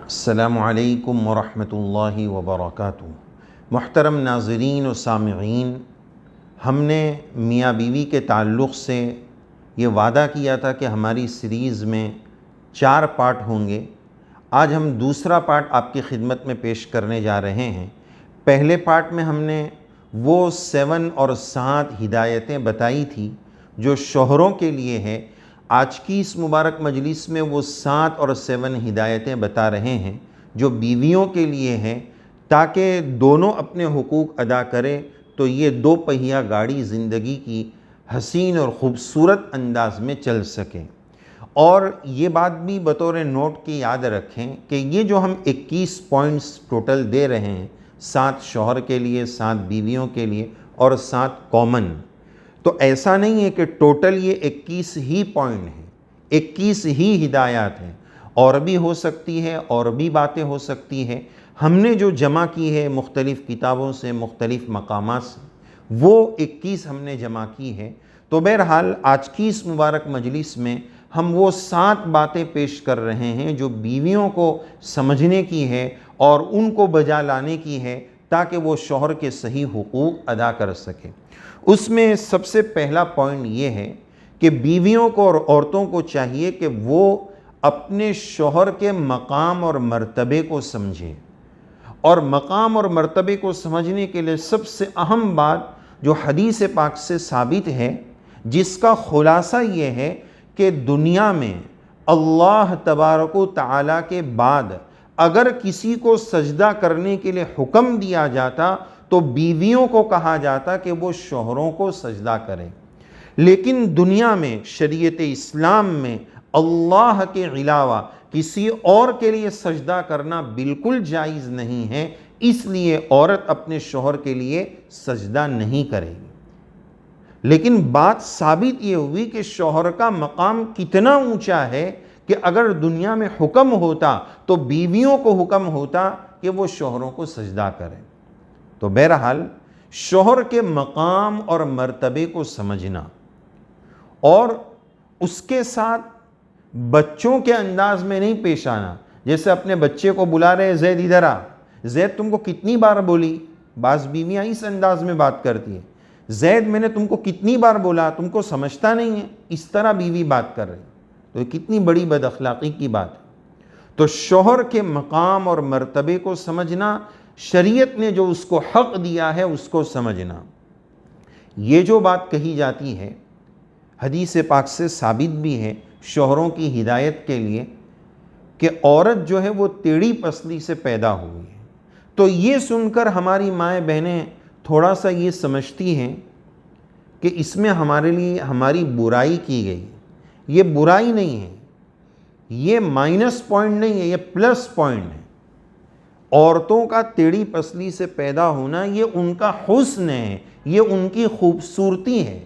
السلام علیکم ورحمۃ اللہ وبرکاتہ۔ محترم ناظرین و سامعین، ہم نے میاں بیوی کے تعلق سے یہ وعدہ کیا تھا کہ ہماری سیریز میں 4 پارٹ ہوں گے۔ آج ہم دوسرا پارٹ آپ کی خدمت میں پیش کرنے جا رہے ہیں۔ پہلے پارٹ میں ہم نے وہ 7 اور 7 ہدایتیں بتائی تھی جو شوہروں کے لیے ہے۔ آج کی اس مبارک مجلس میں وہ 7 اور 7 ہدایتیں بتا رہے ہیں جو بیویوں کے لیے ہیں، تاکہ دونوں اپنے حقوق ادا کریں تو یہ 2 پہیہ گاڑی زندگی کی حسین اور خوبصورت انداز میں چل سکیں۔ اور یہ بات بھی بطور نوٹ کی یاد رکھیں کہ یہ جو ہم 21 پوائنٹس ٹوٹل دے رہے ہیں، 7 شوہر کے لیے، 7 بیویوں کے لیے اور 7 کامن، تو ایسا نہیں ہے کہ ٹوٹل یہ 21 ہی پوائنٹ ہیں، 21 ہی ہدایات ہیں، اور بھی ہو سکتی ہے، اور بھی باتیں ہو سکتی ہے۔ ہم نے جو جمع کی ہے مختلف کتابوں سے، مختلف مقامات سے، وہ 21 ہم نے جمع کی ہے۔ تو بہرحال آج کی اس مبارک مجلس میں ہم وہ 7 باتیں پیش کر رہے ہیں جو بیویوں کو سمجھنے کی ہے اور ان کو بجا لانے کی ہے، تاکہ وہ شوہر کے صحیح حقوق ادا کر سکیں۔ اس میں سب سے پہلا پوائنٹ یہ ہے کہ بیویوں کو اور عورتوں کو چاہیے کہ وہ اپنے شوہر کے مقام اور مرتبے کو سمجھیں، اور مقام اور مرتبے کو سمجھنے کے لیے سب سے اہم بات جو حدیث پاک سے ثابت ہے، جس کا خلاصہ یہ ہے کہ دنیا میں اللہ تبارک و تعالیٰ کے بعد اگر کسی کو سجدہ کرنے کے لیے حکم دیا جاتا تو بیویوں کو کہا جاتا کہ وہ شوہروں کو سجدہ کریں۔ لیکن دنیا میں شریعت اسلام میں اللہ کے علاوہ کسی اور کے لیے سجدہ کرنا بالکل جائز نہیں ہے، اس لیے عورت اپنے شوہر کے لیے سجدہ نہیں کرے گی۔ لیکن بات ثابت یہ ہوئی کہ شوہر کا مقام کتنا اونچا ہے کہ اگر دنیا میں حکم ہوتا تو بیویوں کو حکم ہوتا کہ وہ شوہروں کو سجدہ کریں۔ تو بہرحال شوہر کے مقام اور مرتبے کو سمجھنا، اور اس کے ساتھ بچوں کے انداز میں نہیں پیش آنا۔ جیسے اپنے بچے کو بلا رہے، زید ادھر آ، زید تم کو کتنی بار بولی؟ بعض بیویاں اس انداز میں بات کرتی ہیں، زید میں نے تم کو کتنی بار بولا، تم کو سمجھتا نہیں ہے، اس طرح بیوی بات کر رہی، تو یہ کتنی بڑی بد اخلاقی کی بات ہے۔ تو شوہر کے مقام اور مرتبے کو سمجھنا، شریعت نے جو اس کو حق دیا ہے اس کو سمجھنا۔ یہ جو بات کہی جاتی ہے حدیث پاک سے ثابت بھی ہے شوہروں کی ہدایت کے لیے کہ عورت جو ہے وہ ٹیڑھی پسلی سے پیدا ہوئی ہے۔ تو یہ سن کر ہماری مائیں بہنیں تھوڑا سا یہ سمجھتی ہیں کہ اس میں ہمارے لیے ہماری برائی کی گئی۔ یہ برائی نہیں ہے، یہ مائنس پوائنٹ نہیں ہے، یہ پلس پوائنٹ ہے۔ عورتوں کا ٹیڑھی پسلی سے پیدا ہونا یہ ان کا حسن ہے، یہ ان کی خوبصورتی ہے۔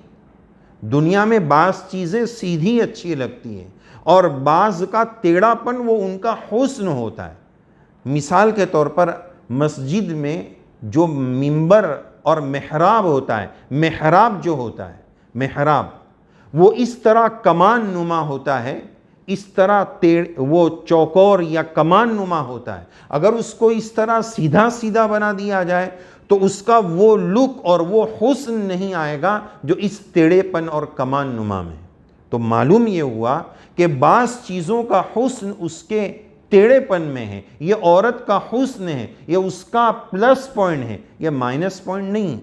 دنیا میں بعض چیزیں سیدھی اچھی لگتی ہیں اور بعض کا ٹیڑھا پن وہ ان کا حسن ہوتا ہے۔ مثال کے طور پر مسجد میں جو منبر اور محراب ہوتا ہے، محراب جو ہوتا ہے، محراب وہ اس طرح کمان نما ہوتا ہے، اس طرح وہ چوکور یا کمان نما ہوتا ہے۔ اگر اس کو اس طرح سیدھا سیدھا بنا دیا جائے تو اس کا وہ لک اور وہ حسن نہیں آئے گا جو اس ٹیڑھے پن اور کمان نما میں۔ تو معلوم یہ ہوا کہ بعض چیزوں کا حسن اس کے ٹیڑھے پن میں ہے، یہ عورت کا حسن ہے، یہ اس کا پلس پوائنٹ ہے، یہ مائنس پوائنٹ نہیں ہے۔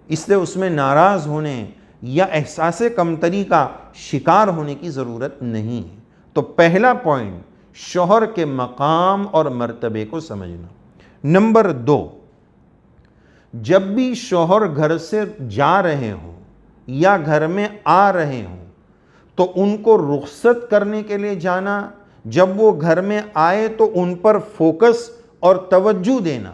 اس لیے اس میں ناراض ہونے یا احساس کمتری کا شکار ہونے کی ضرورت نہیں ہے۔ تو پہلا پوائنٹ شوہر کے مقام اور مرتبے کو سمجھنا۔ نمبر 2، جب بھی شوہر گھر سے جا رہے ہوں یا گھر میں آ رہے ہوں تو ان کو رخصت کرنے کے لیے جانا، جب وہ گھر میں آئے تو ان پر فوکس اور توجہ دینا۔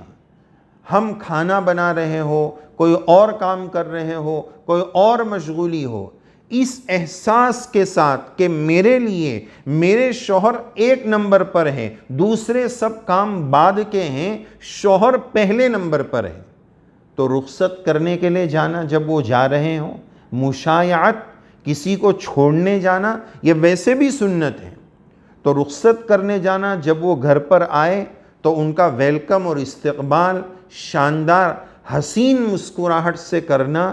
ہم کھانا بنا رہے ہو، کوئی اور کام کر رہے ہو، کوئی اور مشغولی ہو، اس احساس کے ساتھ کہ میرے لیے میرے شوہر 1 نمبر پر ہے، دوسرے سب کام بعد کے ہیں، شوہر پہلے نمبر پر ہے، تو رخصت کرنے کے لیے جانا جب وہ جا رہے ہوں۔ مشایعت، کسی کو چھوڑنے جانا، یہ ویسے بھی سنت ہے۔ تو رخصت کرنے جانا، جب وہ گھر پر آئے تو ان کا ویلکم اور استقبال شاندار حسین مسکراہٹ سے کرنا،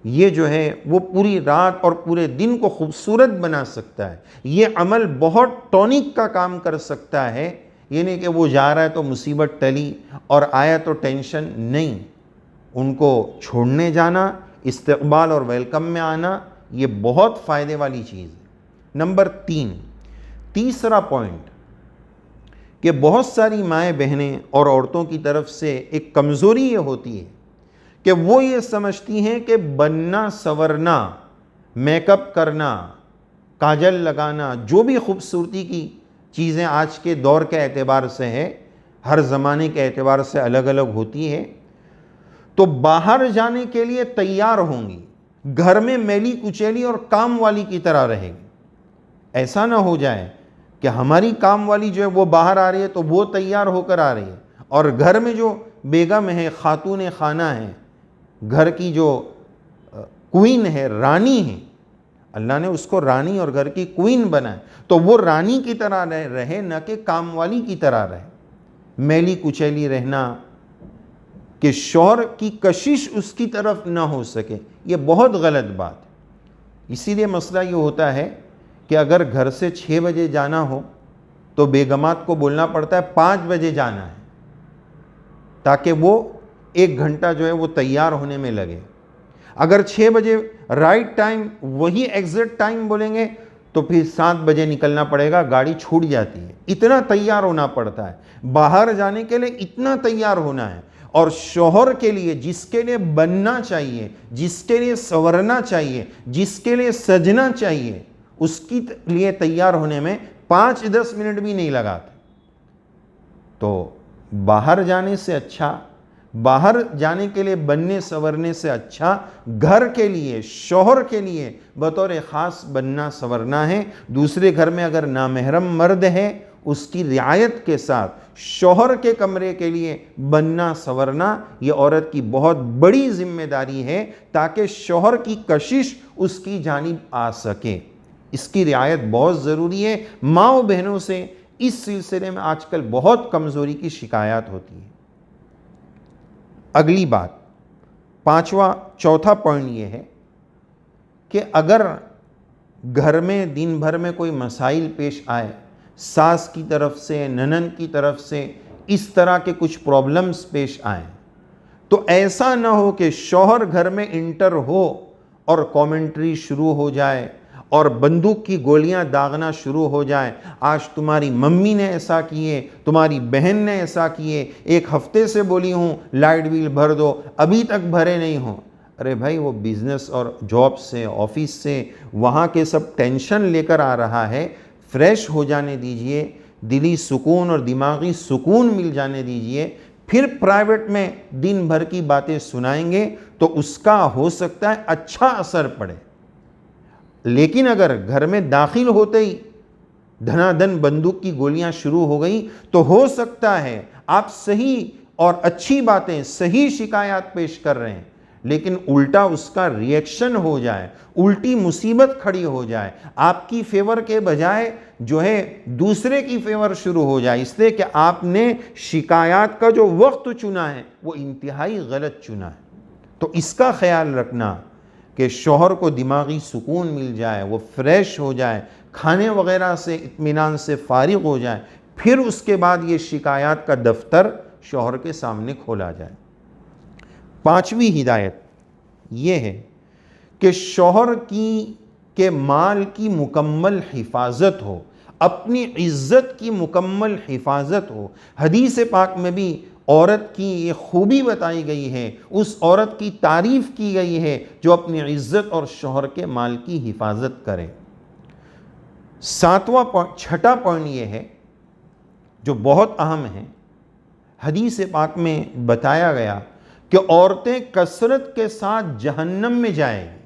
یہ جو ہے وہ پوری رات اور پورے دن کو خوبصورت بنا سکتا ہے۔ یہ عمل بہت ٹونک کا کام کر سکتا ہے۔ یہ نہیں کہ وہ جا رہا ہے تو مصیبت ٹلی اور آیا تو ٹینشن نہیں، ان کو چھوڑنے جانا، استقبال اور ویلکم میں آنا، یہ بہت فائدے والی چیز ہے۔ نمبر 3، تیسرا پوائنٹ، کہ بہت ساری مائیں بہنیں اور عورتوں کی طرف سے ایک کمزوری یہ ہوتی ہے کہ وہ یہ سمجھتی ہیں کہ بننا سورنا، میک اپ کرنا، کاجل لگانا، جو بھی خوبصورتی کی چیزیں آج کے دور کے اعتبار سے ہے، ہر زمانے کے اعتبار سے الگ الگ ہوتی ہے، تو باہر جانے کے لیے تیار ہوں گی، گھر میں میلی کچیلی اور کام والی کی طرح رہے گی۔ ایسا نہ ہو جائے کہ ہماری کام والی جو ہے وہ باہر آ رہی ہے تو وہ تیار ہو کر آ رہی ہے، اور گھر میں جو بیگم ہے، خاتون خانہ ہے، گھر کی جو کوئین ہے، رانی ہے، اللہ نے اس کو رانی اور گھر کی کوئین بنائے، تو وہ رانی کی طرح رہے، نہ کہ کام والی کی طرح رہے۔ میلی کچیلی رہنا کہ شوہر کی کشش اس کی طرف نہ ہو سکے، یہ بہت غلط بات ہے۔ اسی لیے مسئلہ یہ ہوتا ہے کہ اگر گھر سے 6 بجے جانا ہو تو بیگمات کو بولنا پڑتا ہے 5 بجے جانا ہے، تاکہ وہ 1 گھنٹہ جو ہے وہ تیار ہونے میں لگے۔ اگر 6 بجے رائٹ ٹائم وہی ایگزیکٹ ٹائم بولیں گے تو پھر 7 بجے نکلنا پڑے گا، گاڑی چھوٹ جاتی ہے، اتنا تیار ہونا پڑتا ہے۔ باہر جانے کے لیے اتنا تیار ہونا ہے، اور شوہر کے لیے جس کے لیے بننا چاہیے، جس کے لیے سنورنا چاہیے، جس کے لیے سجنا چاہیے، اس کی لیے تیار ہونے میں 5-10 منٹ بھی نہیں لگاتے۔ تو باہر جانے سے اچھا، باہر جانے کے لیے بننے سنورنے سے اچھا گھر کے لیے، شوہر کے لیے بطور خاص بننا سنورنا ہے۔ دوسرے گھر میں اگر نامحرم مرد ہے، اس کی رعایت کے ساتھ شوہر کے کمرے کے لیے بننا سنورنا، یہ عورت کی بہت بڑی ذمہ داری ہے، تاکہ شوہر کی کشش اس کی جانب آ سکے۔ اس کی رعایت بہت ضروری ہے۔ ماؤں بہنوں سے اس سلسلے میں آج کل بہت کمزوری کی شکایات ہوتی ہے۔ اگلی بات، چوتھا پوائنٹ یہ ہے کہ اگر گھر میں دن بھر میں کوئی مسائل پیش آئے، ساس کی طرف سے، ننند کی طرف سے اس طرح کے کچھ پرابلمز پیش آئیں، تو ایسا نہ ہو کہ شوہر گھر میں انٹر ہو اور کامنٹری شروع ہو جائے اور بندوق کی گولیاں داغنا شروع ہو جائے۔ آج تمہاری ممی نے ایسا کیے، تمہاری بہن نے ایسا کیے، 1 ہفتے سے بولی ہوں لائٹ بل بھر دو، ابھی تک بھرے نہیں ہوں۔ ارے بھائی، وہ بزنس اور جاب سے، آفس سے، وہاں کے سب ٹینشن لے کر آ رہا ہے، فریش ہو جانے دیجئے، دلی سکون اور دماغی سکون مل جانے دیجئے، پھر پرائیویٹ میں دن بھر کی باتیں سنائیں گے تو اس کا ہو سکتا ہے اچھا اثر پڑے۔ لیکن اگر گھر میں داخل ہوتے ہی دھنا دھن بندوق کی گولیاں شروع ہو گئی تو ہو سکتا ہے آپ صحیح اور اچھی باتیں، صحیح شکایات پیش کر رہے ہیں، لیکن الٹا اس کا ریئیکشن ہو جائے، الٹی مصیبت کھڑی ہو جائے، آپ کی فیور کے بجائے جو ہے دوسرے کی فیور شروع ہو جائے، اس لیے کہ آپ نے شکایات کا جو وقت چنا ہے وہ انتہائی غلط چنا ہے۔ تو اس کا خیال رکھنا کہ شوہر کو دماغی سکون مل جائے، وہ فریش ہو جائے، کھانے وغیرہ سے اطمینان سے فارغ ہو جائے، پھر اس کے بعد یہ شکایات کا دفتر شوہر کے سامنے کھولا جائے۔ 5ویں ہدایت یہ ہے کہ شوہر کے مال کی مکمل حفاظت ہو، اپنی عزت کی مکمل حفاظت ہو۔ حدیث پاک میں بھی عورت کی یہ خوبی بتائی گئی ہے، اس عورت کی تعریف کی گئی ہے جو اپنی عزت اور شوہر کے مال کی حفاظت کرے۔ چھٹا پوائنٹ یہ ہے جو بہت اہم ہے، حدیث پاک میں بتایا گیا کہ عورتیں کثرت کے ساتھ جہنم میں جائیں گی،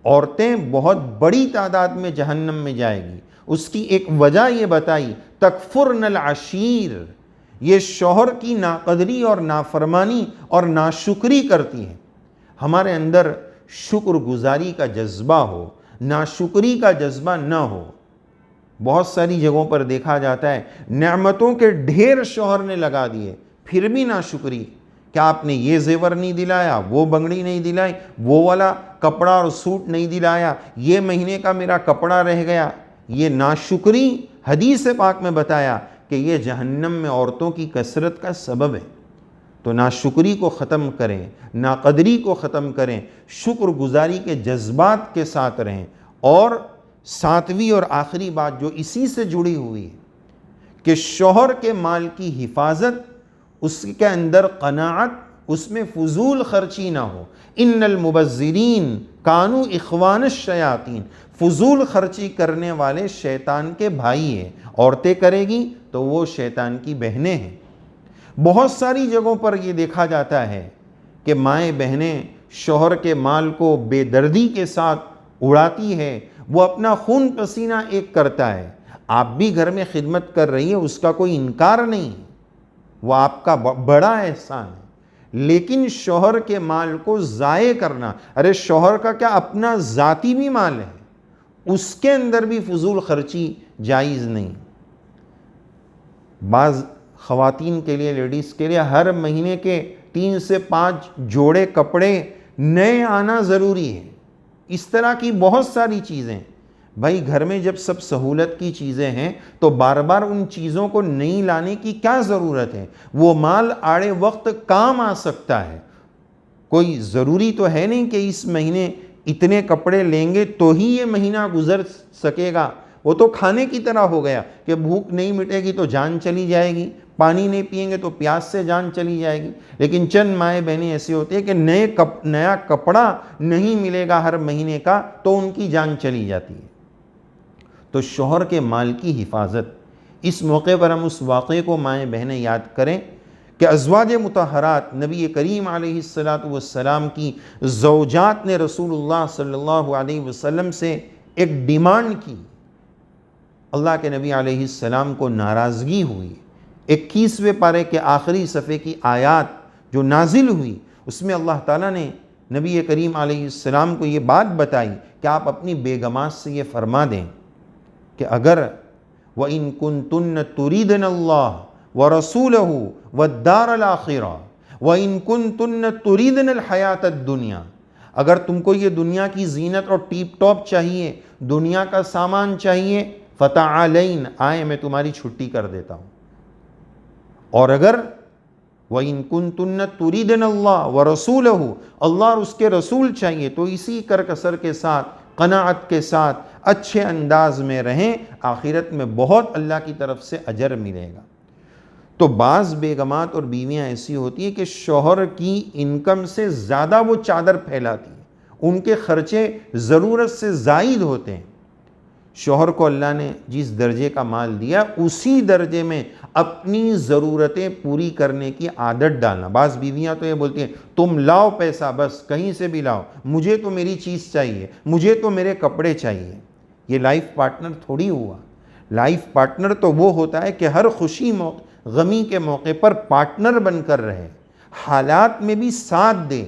عورتیں بہت بڑی تعداد میں جہنم میں جائیں گی۔ اس کی ایک وجہ یہ بتائی، تکفرن العشیر، یہ شوہر کی ناقدری اور نافرمانی اور ناشکری کرتی ہیں۔ ہمارے اندر شکر گزاری کا جذبہ ہو، ناشکری کا جذبہ نہ ہو۔ بہت ساری جگہوں پر دیکھا جاتا ہے نعمتوں کے ڈھیر شوہر نے لگا دیے، پھر بھی ناشکری، کہ آپ نے یہ زیور نہیں دلایا، وہ بنگڑی نہیں دلائی، وہ والا کپڑا اور سوٹ نہیں دلایا، یہ مہینے کا میرا کپڑا رہ گیا۔ یہ ناشکری حدیث پاک میں بتایا کہ یہ جہنم میں عورتوں کی کثرت کا سبب ہے۔ تو ناشکری کو ختم کریں، ناقدری کو ختم کریں، شکر گزاری کے جذبات کے ساتھ رہیں۔ اور ساتویں اور آخری بات جو اسی سے جڑی ہوئی ہے کہ شوہر کے مال کی حفاظت، اس کے اندر قناعت، اس میں فضول خرچی نہ ہو۔ ان المبذرین کانوا اخوان الشیاطین، فضول خرچی کرنے والے شیطان کے بھائی ہیں۔ عورتیں کرے گی تو وہ شیطان کی بہنیں ہیں۔ بہت ساری جگہوں پر یہ دیکھا جاتا ہے کہ مائیں بہنیں شوہر کے مال کو بے دردی کے ساتھ اڑاتی ہے، وہ اپنا خون پسینہ ایک کرتا ہے، آپ بھی گھر میں خدمت کر رہی ہے، اس کا کوئی انکار نہیں ہے، وہ آپ کا بڑا احسان ہے۔ لیکن شوہر کے مال کو ضائع کرنا، ارے شوہر کا کیا اپنا ذاتی بھی مال ہے، اس کے اندر بھی فضول خرچی جائز نہیں۔ بعض خواتین کے لیے، لیڈیز کے لیے ہر مہینے کے 3 سے 5 جوڑے کپڑے نئے آنا ضروری ہے۔ اس طرح کی بہت ساری چیزیں، بھائی گھر میں جب سب سہولت کی چیزیں ہیں تو بار بار ان چیزوں کو نہیں لانے کی کیا ضرورت ہے؟ وہ مال آڑے وقت کام آ سکتا ہے۔ کوئی ضروری تو ہے نہیں کہ اس مہینے اتنے کپڑے لیں گے تو ہی یہ مہینہ گزر سکے گا۔ وہ تو کھانے کی طرح ہو گیا کہ بھوک نہیں مٹے گی تو جان چلی جائے گی، پانی نہیں پئیں گے تو پیاس سے جان چلی جائے گی۔ لیکن چند مائیں بہنیں ایسی ہوتی ہیں کہ نیا کپڑا نہیں ملے گا ہر مہینے کا تو ان کی جان چلی جاتی ہے۔ تو شوہر کے مال کی حفاظت، اس موقع پر ہم اس واقعے کو مائیں بہنیں یاد کریں کہ ازواج مطہرات نبی کریم علیہ السلام کی زوجات نے رسول اللہ صلی اللہ علیہ وسلم سے ایک ڈیمانڈ کی۔ اللہ کے نبی علیہ السلام کو ناراضگی ہوئی۔ 21ویں پارے کے آخری صفحے کی آیات جو نازل ہوئی، اس میں اللہ تعالیٰ نے نبی کریم علیہ السلام کو یہ بات بتائی کہ آپ اپنی بیگمات سے یہ فرما دیں کہ اگر وَإِن كُنتُنَّ تُرِيدْنَ اللَّهَ وَرَسُولَهُ وَالدَّارَ الْآخِرَةَ وَإِن كُنتُنَّ تُرِيدْنَ الْحَيَاةَ الدُّنْيَا، اگر تم کو یہ دنیا کی زینت اور ٹیپ ٹاپ چاہیے، دنیا کا سامان چاہیے، فَتَعَالَيْنَ، آئیں میں تمہاری چھٹی کر دیتا ہوں۔ اور اگر وَإِن كُنتُنَّ تُرِيدْنَ اللَّهَ وَرَسُولَهُ، اللہ اور اس کے رسول چاہیے، تو اسی کرکسر کے ساتھ، قناعت کے ساتھ، اچھے انداز میں رہیں، آخرت میں بہت اللہ کی طرف سے اجر ملے گا۔ تو بعض بیگمات اور بیویاں ایسی ہوتی ہیں کہ شوہر کی انکم سے زیادہ وہ چادر پھیلاتی ہیں، ان کے خرچے ضرورت سے زائد ہوتے ہیں۔ شوہر کو اللہ نے جس درجے کا مال دیا، اسی درجے میں اپنی ضرورتیں پوری کرنے کی عادت ڈالنا۔ بعض بیویاں تو یہ بولتی ہیں تم لاؤ پیسہ، بس کہیں سے بھی لاؤ، مجھے تو میری چیز چاہیے، مجھے تو میرے کپڑے چاہیے۔ یہ لائف پارٹنر تھوڑی ہوا۔ لائف پارٹنر تو وہ ہوتا ہے کہ ہر خوشی غمی کے موقع پر پارٹنر بن کر رہے، حالات میں بھی ساتھ دے۔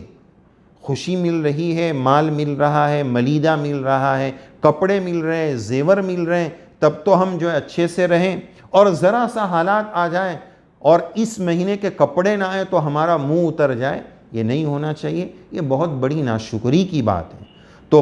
خوشی مل رہی ہے، مال مل رہا ہے، ملیدہ مل رہا ہے، کپڑے مل رہے ہیں، زیور مل رہے ہیں، تب تو ہم جو ہے اچھے سے رہیں۔ اور ذرا سا حالات آ جائیں اور اس مہینے کے کپڑے نہ آئے تو ہمارا منہ اتر جائے، یہ نہیں ہونا چاہیے۔ یہ بہت بڑی ناشکری کی بات ہے۔ تو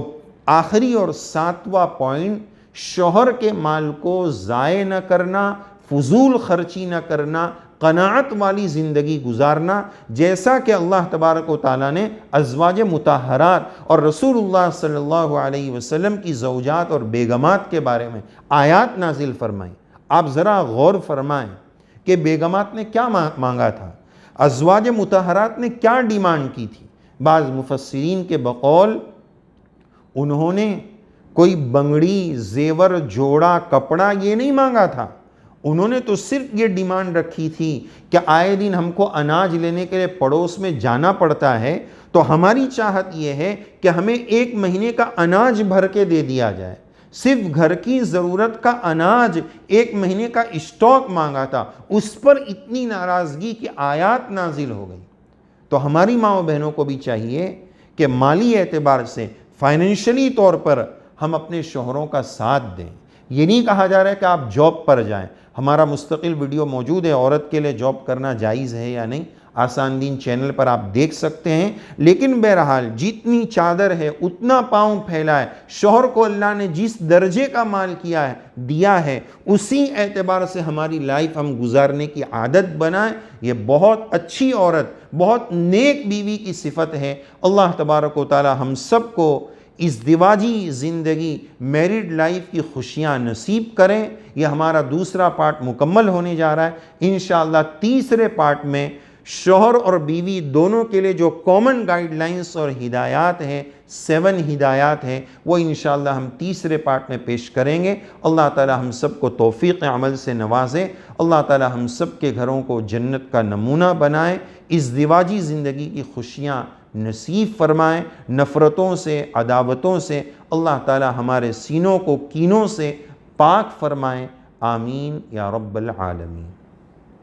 آخری اور 7واں پوائنٹ، شوہر کے مال کو ضائع نہ کرنا، فضول خرچی نہ کرنا، قناعت والی زندگی گزارنا، جیسا کہ اللہ تبارک و تعالیٰ نے ازواج مطہرات اور رسول اللہ صلی اللہ علیہ وسلم کی زوجات اور بیگمات کے بارے میں آیات نازل فرمائیں۔ آپ ذرا غور فرمائیں کہ بیگمات نے کیا مانگا تھا، ازواج مطہرات نے کیا ڈیمانڈ کی تھی۔ بعض مفسرین کے بقول انہوں نے کوئی بنگڑی، زیور، جوڑا، کپڑا یہ نہیں مانگا تھا، انہوں نے تو صرف یہ ڈیمانڈ رکھی تھی کہ آئے دن ہم کو اناج لینے کے لیے پڑوس میں جانا پڑتا ہے، تو ہماری چاہت یہ ہے کہ ہمیں 1 مہینے کا اناج بھر کے دے دیا جائے۔ صرف گھر کی ضرورت کا اناج 1 مہینے کا اسٹاک مانگا تھا، اس پر اتنی ناراضگی کی آیات نازل ہو گئی۔ تو ہماری ماں بہنوں کو بھی چاہیے کہ مالی اعتبار سے، فائنینشلی طور پر ہم اپنے شوہروں کا ساتھ دیں۔ یہ نہیں کہا جا رہا ہے کہ آپ جاب پر جائیں، ہمارا مستقل ویڈیو موجود ہے عورت کے لیے جاب کرنا جائز ہے یا نہیں، آسان دین چینل پر آپ دیکھ سکتے ہیں۔ لیکن بہرحال جتنی چادر ہے اتنا پاؤں پھیلائے، شوہر کو اللہ نے جس درجے کا مال دیا ہے اسی اعتبار سے ہماری لائف ہم گزارنے کی عادت بنائیں۔ یہ بہت اچھی عورت، بہت نیک بیوی کی صفت ہے۔ اللہ تبارک و تعالی ہم سب کو ازدواجی زندگی، میریڈ لائف کی خوشیاں نصیب کریں۔ یہ ہمارا دوسرا پارٹ مکمل ہونے جا رہا ہے۔ انشاءاللہ تیسرے پارٹ میں شوہر اور بیوی دونوں کے لیے جو کامن گائیڈ لائنز اور ہدایات ہیں، 7 ہدایات ہیں، وہ انشاءاللہ ہم تیسرے پارٹ میں پیش کریں گے۔ اللہ تعالی ہم سب کو توفیق عمل سے نوازے۔ اللہ تعالی ہم سب کے گھروں کو جنت کا نمونہ بنائے، ازدواجی زندگی کی خوشیاں نصیب فرمائیں، نفرتوں سے، عداوتوں سے اللہ تعالی ہمارے سینوں کو کینوں سے پاک فرمائیں۔ آمین یا رب العالمین۔